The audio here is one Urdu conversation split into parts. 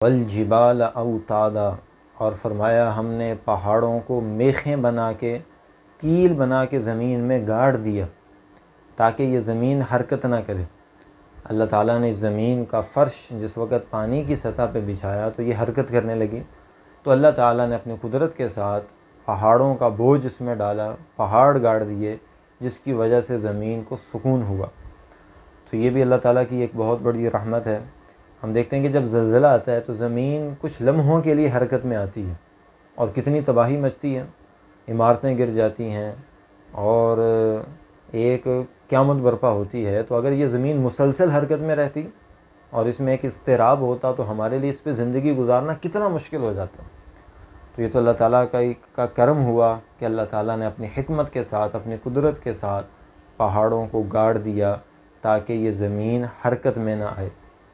والجبال اوتادا، اور فرمایا ہم نے پہاڑوں کو میخیں بنا کے، کیل بنا کے زمین میں گاڑ دیا تاکہ یہ زمین حرکت نہ کرے۔ اللہ تعالیٰ نے زمین کا فرش جس وقت پانی کی سطح پہ بچھایا تو یہ حرکت کرنے لگی، تو اللہ تعالیٰ نے اپنی قدرت کے ساتھ پہاڑوں کا بوجھ اس میں ڈالا، پہاڑ گاڑ دیے، جس کی وجہ سے زمین کو سکون ہوا۔ تو یہ بھی اللہ تعالیٰ کی ایک بہت بڑی رحمت ہے۔ ہم دیکھتے ہیں کہ جب زلزلہ آتا ہے تو زمین کچھ لمحوں کے لیے حرکت میں آتی ہے اور کتنی تباہی مچتی ہے، عمارتیں گر جاتی ہیں اور ایک قیامت برپا ہوتی ہے۔ تو اگر یہ زمین مسلسل حرکت میں رہتی اور اس میں ایک اضطراب ہوتا تو ہمارے لیے اس پہ زندگی گزارنا کتنا مشکل ہو جاتا۔ تو یہ تو اللہ تعالیٰ کا کرم ہوا کہ اللہ تعالیٰ نے اپنی حکمت کے ساتھ، اپنی قدرت کے ساتھ پہاڑوں کو گاڑ دیا تاکہ یہ زمین حرکت میں نہ آئے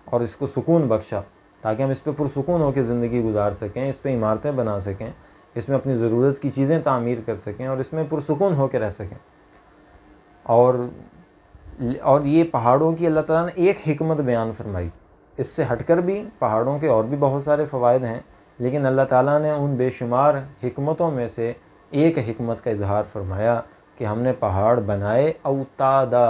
اور اس کو سکون بخشا تاکہ ہم اس پہ پرسکون ہو کے زندگی گزار سکیں، اس پہ عمارتیں بنا سکیں، اس میں اپنی ضرورت کی چیزیں تعمیر کر سکیں اور اس میں پرسکون ہو کے رہ سکیں۔ اور یہ پہاڑوں کی اللہ تعالیٰ نے ایک حکمت بیان فرمائی۔ اس سے ہٹ کر بھی پہاڑوں کے اور بھی بہت سارے فوائد ہیں، لیکن اللہ تعالیٰ نے ان بے شمار حکمتوں میں سے ایک حکمت کا اظہار فرمایا کہ ہم نے پہاڑ بنائے اوتادا،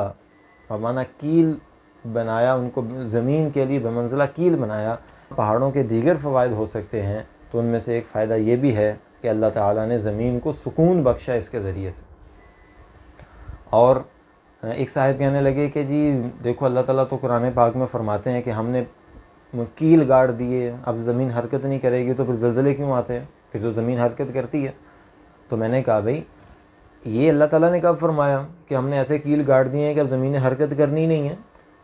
بمعنی کیل بنایا، ان کو زمین کے لیے بمنزلہ کیل بنایا۔ پہاڑوں کے دیگر فوائد ہو سکتے ہیں، تو ان میں سے ایک فائدہ یہ بھی ہے کہ اللہ تعالیٰ نے زمین کو سکون بخشا اس کے ذریعے سے۔ اور ایک صاحب کہنے لگے کہ جی دیکھو اللہ تعالیٰ تو قرآن پاک میں فرماتے ہیں کہ ہم نے کیل گاڑ دیے، اب زمین حرکت نہیں کرے گی تو پھر زلزلے کیوں آتے ہیں؟ پھر تو زمین حرکت کرتی ہے۔ تو میں نے کہا بھائی یہ اللہ تعالیٰ نے کب فرمایا کہ ہم نے ایسے کیل گاڑ دیے ہیں کہ اب زمین نے حرکت کرنی نہیں ہے؟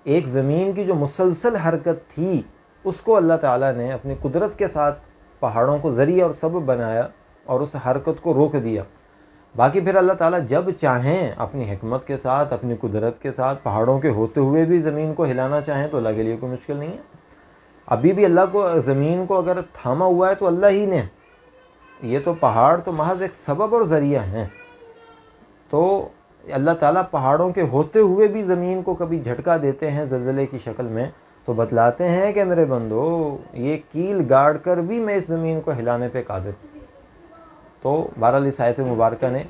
ایک زمین کی جو مسلسل حرکت تھی اس کو اللہ تعالیٰ نے اپنی قدرت کے ساتھ پہاڑوں کو ذریعہ اور سبب بنایا اور اس حرکت کو روک دیا۔ باقی پھر اللہ تعالیٰ جب چاہیں اپنی حکمت کے ساتھ، اپنی قدرت کے ساتھ پہاڑوں کے ہوتے ہوئے بھی زمین کو ہلانا چاہیں تو اللہ کے لیے کوئی مشکل نہیں ہے۔ ابھی بھی اللہ کو زمین کو اگر تھاما ہوا ہے تو اللہ ہی نے، یہ تو پہاڑ تو محض ایک سبب اور ذریعہ ہیں۔ تو اللہ تعالیٰ پہاڑوں کے ہوتے ہوئے بھی زمین کو کبھی جھٹکا دیتے ہیں زلزلے کی شکل میں، تو بتلاتے ہیں کہ میرے بندو یہ کیل گاڑ کر بھی میں اس زمین کو ہلانے پہ قادر ہوں۔ تو بہرحال اس آیت مبارکہ نے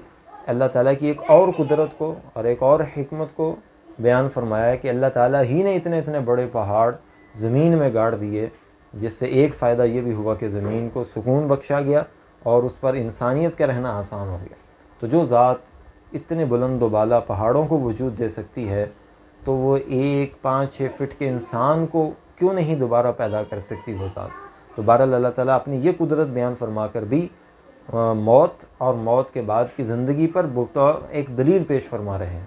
اللہ تعالیٰ کی ایک اور قدرت کو اور ایک اور حکمت کو بیان فرمایا ہے کہ اللہ تعالیٰ ہی نے اتنے بڑے پہاڑ زمین میں گاڑ دیے، جس سے ایک فائدہ یہ بھی ہوا کہ زمین کو سکون بخشا گیا اور اس پر انسانیت کا رہنا آسان ہو گیا۔ تو جو ذات اتنے بلند و بالا پہاڑوں کو وجود دے سکتی ہے تو وہ 1-5-6 فٹ کے انسان کو کیوں نہیں دوبارہ پیدا کر سکتی وہ ذات؟ تو بہرحال اللہ تعالیٰ اپنی یہ قدرت بیان فرما کر بھی موت اور موت کے بعد کی زندگی پر ایک دلیل پیش فرما رہے ہیں